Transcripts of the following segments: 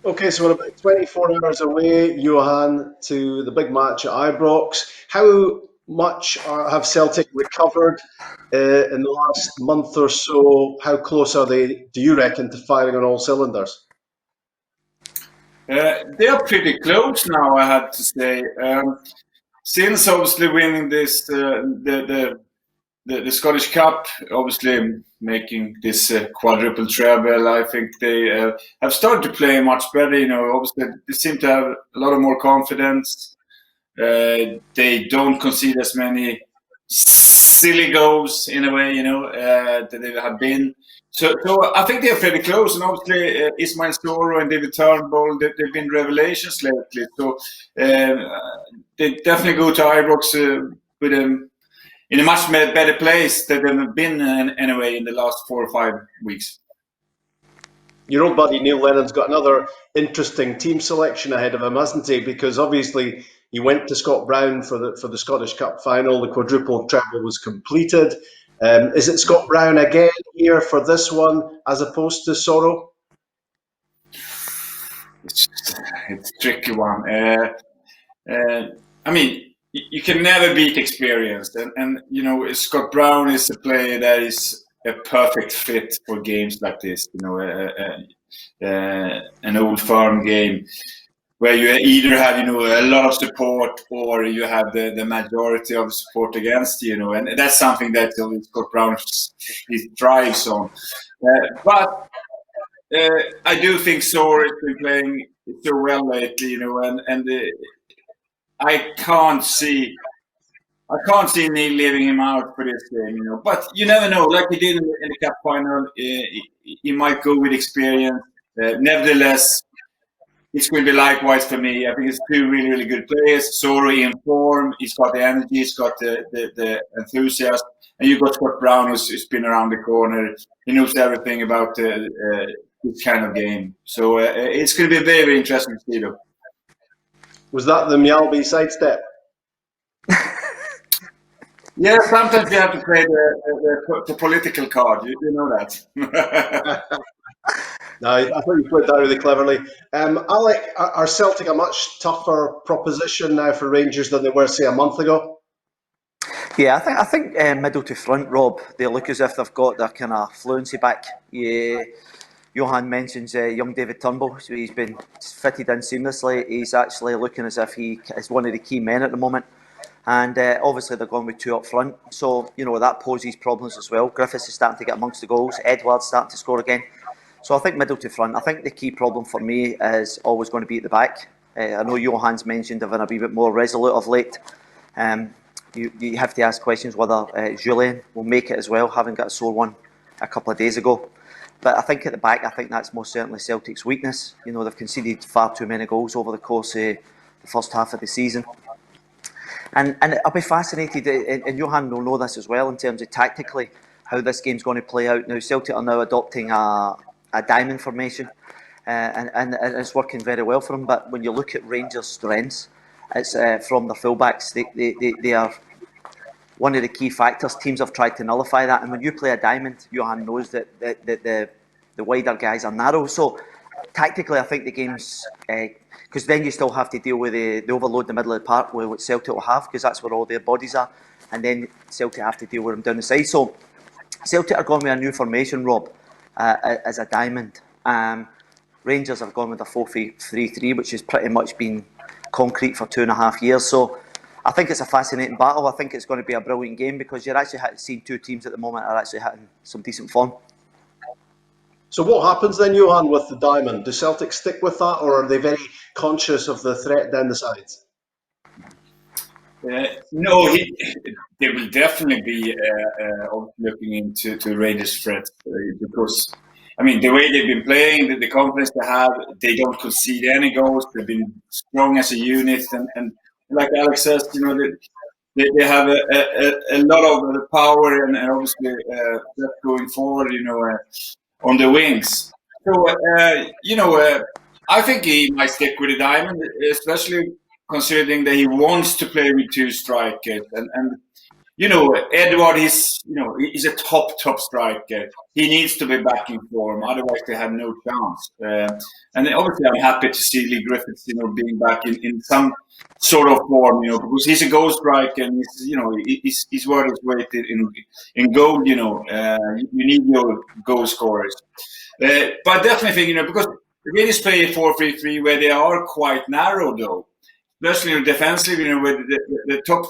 Okay, so we're about 24 hours away, Johan, to the big match at Ibrox. How much have Celtic recovered in the last month or so? How close are they, do you reckon, to firing on all cylinders? They are pretty close now, I have to say. Since obviously winning this, the Scottish Cup, obviously making this quadruple treble, I think they have started to play much better. Obviously they seem to have a lot of more confidence. They don't concede as many silly goals in a way, that they have been. So I think they're fairly close, and obviously Ismail Soro and David Turnbull, they've been revelations lately. So they definitely go to Ibrox with in a much better place than they've been anyway in the last 4 or 5 weeks. Your old buddy Neil Lennon's got another interesting team selection ahead of him, hasn't he? Because obviously he went to Scott Brown for the Scottish Cup final. The quadruple treble was completed. Is it Scott Brown again here for this one, as opposed to Soro? It's a tricky one. I mean, you can never beat experience, and Scott Brown is a player that is a perfect fit for games like this. An old firm game where you either have a lot of support or you have the majority of support against you, and that's something that Scott Brown he thrives on. But I do think Sora has been playing so well lately, and I can't see Neil leaving him out for this game. But you never know. Like he did in the cup final, he might go with experience. Nevertheless, it's going to be likewise for me. I think it's two really, really good players. Sori in form. He's got the energy. He's got the enthusiasm. And you've got Scott Brown, who's been around the corner. He knows everything about this kind of game. So it's going to be very, very interesting to see, though. Was that the Mjallby sidestep? Yeah, sometimes you have to play the political card. You know that. No, I thought you played that really cleverly. Alec, are Celtic a much tougher proposition now for Rangers than they were, say, a month ago? Yeah, I think middle to front, Rob, they look as if they've got their kind of fluency back. Yeah, Johan mentions young David Turnbull, so he's been fitted in seamlessly. He's actually looking as if he is one of the key men at the moment. And obviously they're going with two up front, so that poses problems as well. Griffiths is starting to get amongst the goals. Edouard's starting to score again. So I think middle to front. I think the key problem for me is always going to be at the back. I know Johan's mentioned having a wee bit more resolute of late. You have to ask questions whether Julian will make it as well, having got a sore one a couple of days ago. But I think at the back, I think that's most certainly Celtic's weakness. They've conceded far too many goals over the course of the first half of the season. And I'll be fascinated, and Johan will know this as well, in terms of tactically how this game's going to play out. Now, Celtic are now adopting a diamond formation, and it's working very well for them. But when you look at Rangers' strengths, it's from the fullbacks. They are one of the key factors. Teams have tried to nullify that, and when you play a diamond, Johan knows that the wider guys are narrow. So tactically, I think the game's because then you still have to deal with the overload in the middle of the park, with what Celtic will have, because that's where all their bodies are, and then Celtic have to deal with them down the side. So Celtic are going with a new formation, Rob, as a diamond. Rangers have gone with a 4-3-3, which has pretty much been concrete for 2.5 years. So I think it's a fascinating battle. I think it's going to be a brilliant game, because you're actually seeing two teams at the moment are actually hitting some decent form. So what happens then, Johan, with the diamond? Do Celtic stick with that, or are they very conscious of the threat down the sides? No, they will definitely be looking into Rangers' threat, because the way they've been playing, the confidence they have, they don't concede any goals. They've been strong as a unit, and like Alex says, they have a lot of power and obviously going forward, on the wings. So I think he might stick with the diamond, especially considering that he wants to play with two strikers, and Edward is, he's a top striker. He needs to be back in form, otherwise they have no chance. And then obviously, I'm happy to see Lee Griffiths, being back in some sort of form, because he's a goal striker and he's worth his weight in gold. You need your goal scorers. But definitely think, because Rangers play a 4-3-3 where they are quite narrow though. Especially defensively, with the top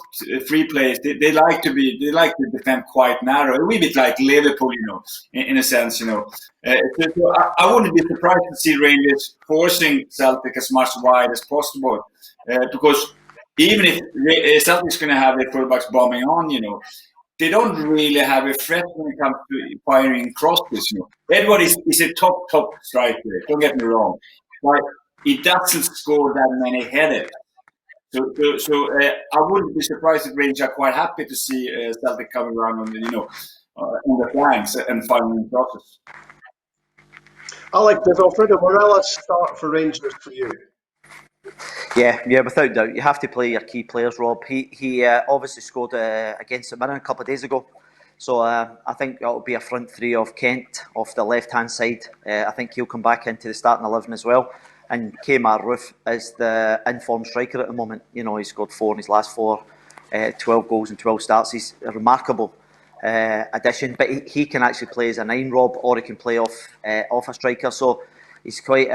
three players, they like to defend quite narrow, a wee bit like Liverpool, in a sense, So I wouldn't be surprised to see Rangers forcing Celtic as much wide as possible, because even if Celtic's going to have their fullbacks bombing on, they don't really have a threat when it comes to firing crosses. Edward is a top striker. Don't get me wrong, but he doesn't score that many headers. So I wouldn't be surprised if Rangers are quite happy to see Celtic coming around on the flanks and firing crosses. Alex, does Alfredo Morelos start for Rangers for you? Yeah, without doubt. You have to play your key players, Rob. He obviously scored against St Mirren a couple of days ago. So I think that'll be a front three of Kent off the left-hand side. I think he'll come back into the starting 11 as well. And Kemar Roof is the informed striker at the moment. He scored 4 in his last 4, 12 goals and 12 starts. He's a remarkable addition. But he can actually play as a 9, Rob, or he can play off a striker. So he's quite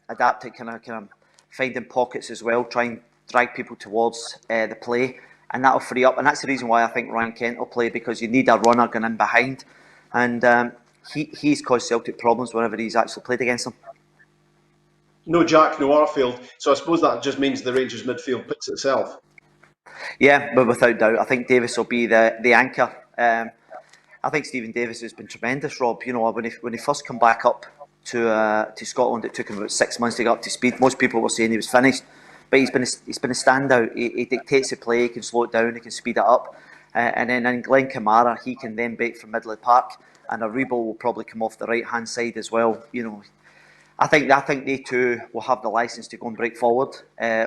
adept at kind of finding pockets as well, try and drag people towards the play, and that'll free up. And that's the reason why I think Ryan Kent will play, because you need a runner going in behind. And he's caused Celtic problems whenever he's actually played against them. No Jack, no Arfield. So I suppose that just means the Rangers midfield picks itself. Yeah, but without doubt, I think Davis will be the anchor. I think Stephen Davis has been tremendous, Rob. When he first come back up to Scotland, it took him about 6 months to get up to speed. Most people were saying he was finished, but he's been a standout. He dictates the play, he can slow it down, he can speed it up. And then in Glenn Kamara, he can then bait from middle of the park, and Aribo will probably come off the right hand side as well. I think they too will have the licence to go and break forward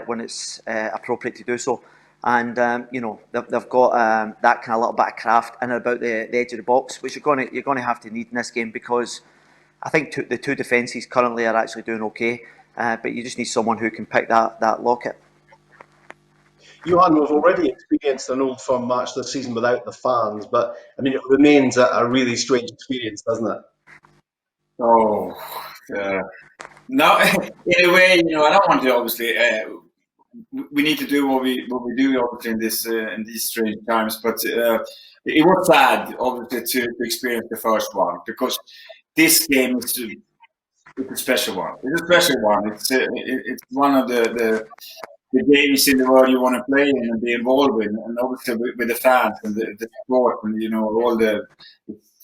when it's appropriate to do so. And they've got that kind of little bit of craft in about the edge of the box, which you're going to have to need in this game, because I think the two defences currently are actually doing okay, but you just need someone who can pick that locket. Johan, we've already experienced an Old Firm match this season without the fans, but I mean, it remains a really strange experience, doesn't it? Oh, now in a way, I don't want to obviously. We need to do what we do obviously in these strange times, but it was sad obviously to experience the first one, because this game is a special one. It's a special one. It's one of the games in the world you want to play in and be involved in, and obviously with the fans and the sport and all the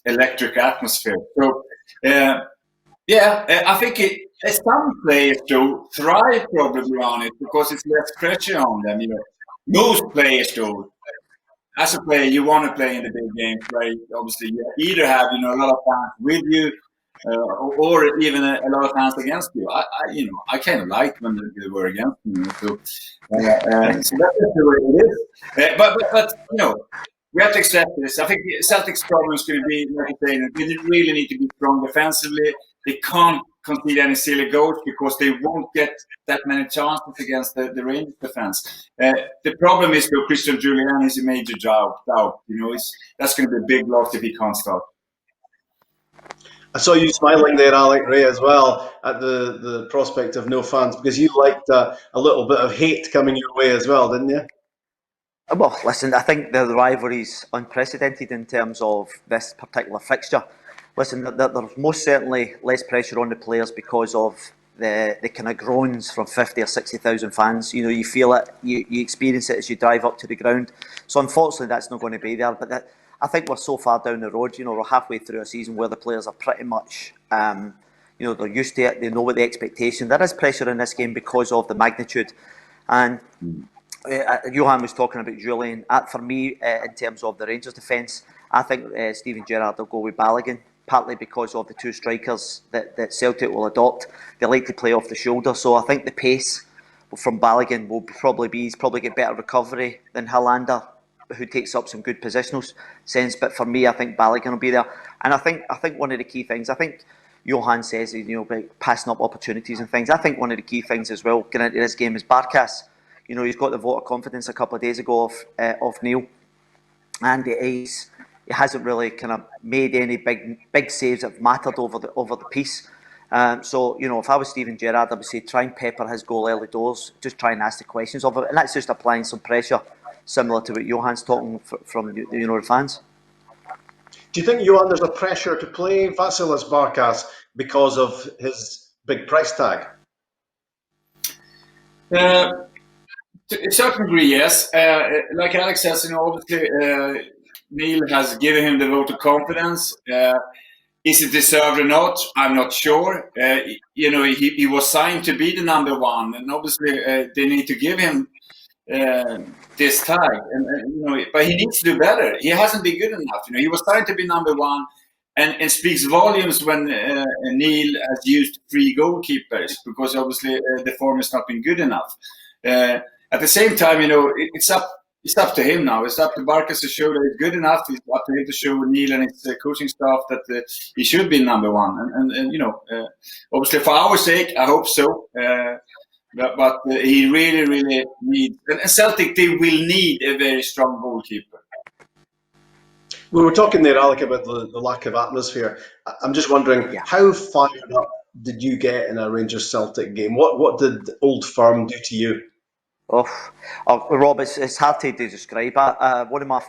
electric atmosphere. So I think some players do thrive probably on it because it's less pressure on them. Most players do. As a player, you want to play in the big games, right? Obviously, you either have a lot of fans with you, or even a lot of fans against you. I kind of like when they were against me. So that's just the way it is. But we have to accept this. I think Celtic's problem is going to be, like I say, they really need to be strong defensively. They can't concede any silly goals because they won't get that many chances against the Rangers defense. The problem is that Christian Julian is a major doubt. That's going to be a big loss if he can't start. I saw you smiling there, Alec Rae, as well, at the prospect of no fans, because you liked a little bit of hate coming your way as well, didn't you? Well, listen, I think the rivalry's unprecedented in terms of this particular fixture. Listen, there's most certainly less pressure on the players because of the kind of groans from 50 or 60,000 fans. You feel it, you experience it as you drive up to the ground. So unfortunately, that's not going to be there. But I think we're so far down the road. We're halfway through a season where the players are pretty much, they're used to it. They know what the expectation. There is pressure in this game because of the magnitude. And Johan was talking about Julian. For me, in terms of the Rangers defence, I think Steven Gerrard will go with Balogun, partly because of the two strikers that Celtic will adopt. They like to play off the shoulder, so I think the pace from Balogun will probably get better recovery than Hillander who takes up some good positional sense. But for me, I think Balogun will be there, and I think one of the key things, I think Johan says, about passing up opportunities and things. I think one of the key things as well going into this game is Barkas. He's got the vote of confidence a couple of days ago of Neil, and he hasn't really kind of made any big saves that have mattered over the piece. So if I was Steven Gerrard, I would say try and pepper his goal early doors, just try and ask the questions of it, and that's just applying some pressure, similar to what Johan's talking from the fans. Do you think, Johan, there's a pressure to play Vasilis Barkas because of his big price tag? To a certain degree, yes. Like Alex says, obviously Neil has given him the vote of confidence. Is it deserved or not? I'm not sure. He was signed to be the number one, and obviously they need to give him this tag. But he needs to do better. He hasn't been good enough. He was signed to be number one, and speaks volumes when Neil has used 3 goalkeepers, because obviously the form has not been good enough. At the same time, it's up to him now. It's up to Barkas to show that he's good enough. It's up to him to show Neil and his coaching staff that he should be number one. And obviously for our sake, I hope so. But he really, really needs. And Celtic, they will need a very strong goalkeeper. We were talking there, Alec, about the lack of atmosphere. I'm just wondering, how fired up did you get in a Rangers Celtic game? What did Old Firm do to you? Rob, it's hard to describe. One of my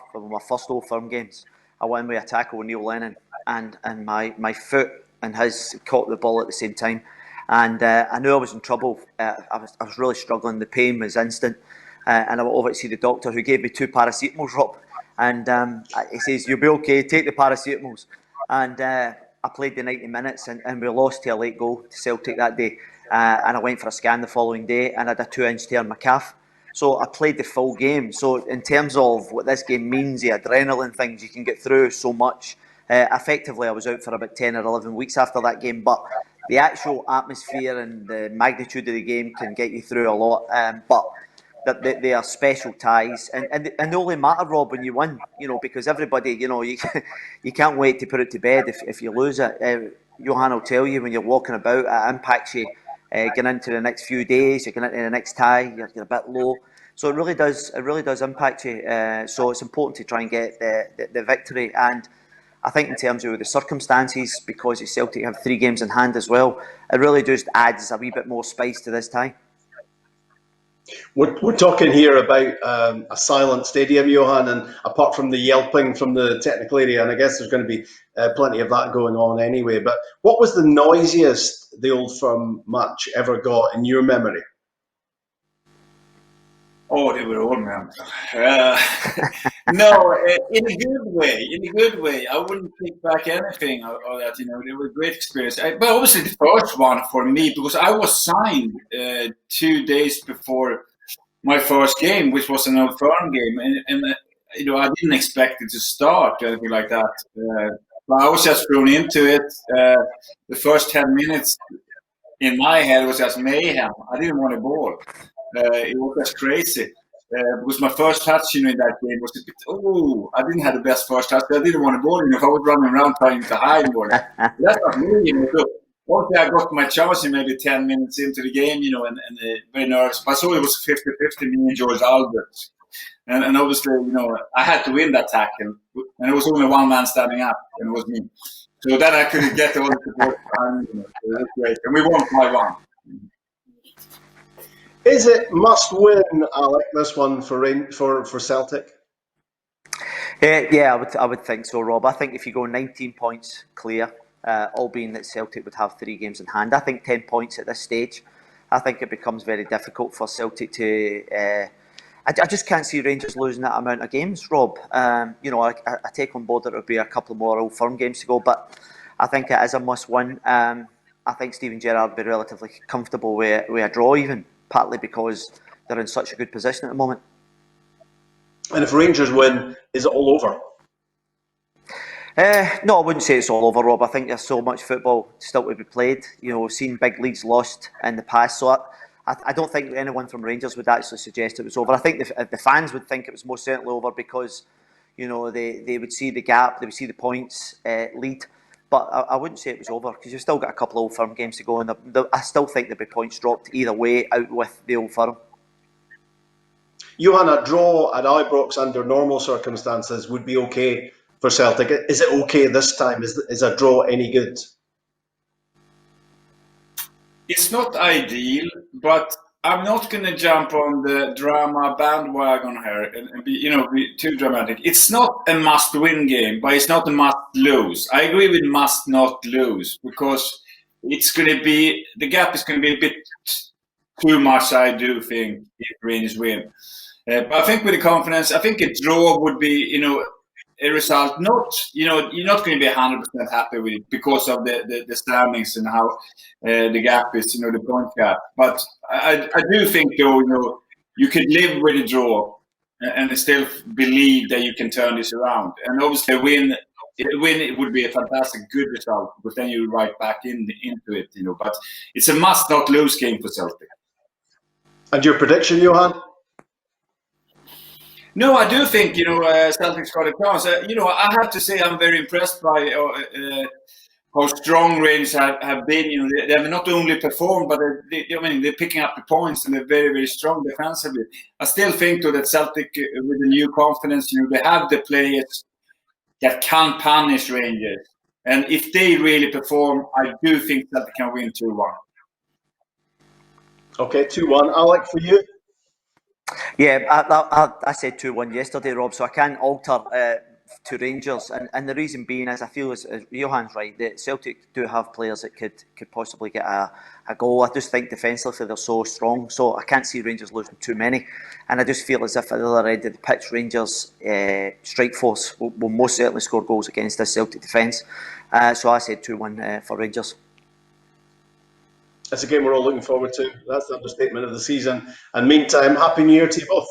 first Old Firm games, I went with a tackle with Neil Lennon, and my foot and his caught the ball at the same time, and I knew I was in trouble. I was really struggling. The pain was instant, and I went over to see the doctor, who gave me 2 paracetamols, Rob, and he says, "You'll be okay. Take the paracetamols." And I played the 90 minutes, and we lost to a late goal to Celtic that day. And I went for a scan the following day, and I had a 2-inch tear in my calf. So I played the full game. So in terms of what this game means, the adrenaline things, you can get through so much. Effectively, I was out for about 10 or 11 weeks after that game. But the actual atmosphere and the magnitude of the game can get you through a lot. But they are special ties, and they only matter, Rob, when you win. Because everybody, you can't wait to put it to bed if you lose it. Johan will tell you, when you're walking about, it impacts you. Getting into the next few days, you're getting into the next tie, you're a bit low. So it really does impact you. So it's important to try and get the victory. And I think in terms of the circumstances, because Celtic have 3 games in hand as well, it really just adds a wee bit more spice to this tie. We're talking here about a silent stadium, Johan, and apart from the yelping from the technical area, and I guess there's going to be plenty of that going on anyway, but what was the noisiest the Old Firm match ever got in your memory? Oh, they were all, man. No, in a good way. I wouldn't take back anything of that. They were a great experience. But obviously the first one for me, because I was signed 2 days before my first game, which was an Old Firm game, and I didn't expect it to start or anything like that. But I was just thrown into it. The first 10 minutes in my head was just mayhem. I didn't want a ball. It was just crazy. Because my first touch, in that game was a bit, I didn't have the best first touch. I didn't want a ball. If I was running around trying to hide more. That's not me. Obviously, I got my chance in maybe 10 minutes into the game, and very nervous. But I saw it was 50-50, me and George Albert. And obviously, I had to win that tackle. And it was only one man standing up, and it was me. So then I could get all the support behind me. So it was great. And we won 5-1. Is it must win, Alec, this one for Celtic? Yeah, I would think so, Rob. I think if you go 19 points clear, all being that Celtic would have 3 games in hand, I think 10 points at this stage, I think it becomes very difficult for Celtic to. I just can't see Rangers losing that amount of games, Rob. I take on board that there'll be a couple more Old Firm games to go, but I think it is a must win. I think Steven Gerrard would be relatively comfortable with a draw, even partly because they're in such a good position at the moment. And if Rangers win, is it all over? No, I wouldn't say it's all over, Rob. I think there's so much football still to be played. We've seen big leads lost in the past, so I don't think anyone from Rangers would actually suggest it was over. I think the fans would think it was most certainly over because, you know, they would see the gap, they would see the points lead. But I wouldn't say it was over because you've still got a couple of Old Firm games to go, and I still think there'll be points dropped either way out with the Old Firm. Johan, a draw at Ibrox under normal circumstances would be okay for Celtic. Is it okay this time? Is a draw any good? It's not ideal, but I'm not going to jump on the drama bandwagon here and be too dramatic. It's not a must-win game, but it's not a must-lose. I agree with must not lose because it's going to be the gap is going to be a bit too much. I do think if Rangers win, but I think with the confidence, I think a draw would be a result. Not you're not going to be 100% happy with it because of the standings and how the gap is, the point gap. But I do think though, you could live with a draw and still believe that you can turn this around. And obviously, a win it would be a fantastic good result because then you're right back into it, But it's a must not lose game for Celtic. And your prediction, Johan? No, I do think Celtic's got a chance. I have to say I'm very impressed by how strong Rangers have been. They have not only performed, but they're picking up the points and they're very, very strong defensively. I still think though that Celtic, with the new confidence, they have the players that can punish Rangers, and if they really perform, I do think Celtic can win 2-1. Okay, 2-1. Alec, for you? Yeah, I said 2-1 yesterday, Rob, so I can't alter to Rangers, and the reason being is I feel, as Johan's right, that Celtic do have players that could possibly get a goal. I just think defensively they're so strong, so I can't see Rangers losing too many, and I just feel as if at the other end of the pitch, Rangers' strike force will most certainly score goals against this Celtic defence. So I said 2-1 for Rangers. It's a game we're all looking forward to. That's the understatement of the season. And meantime, Happy New Year to you both.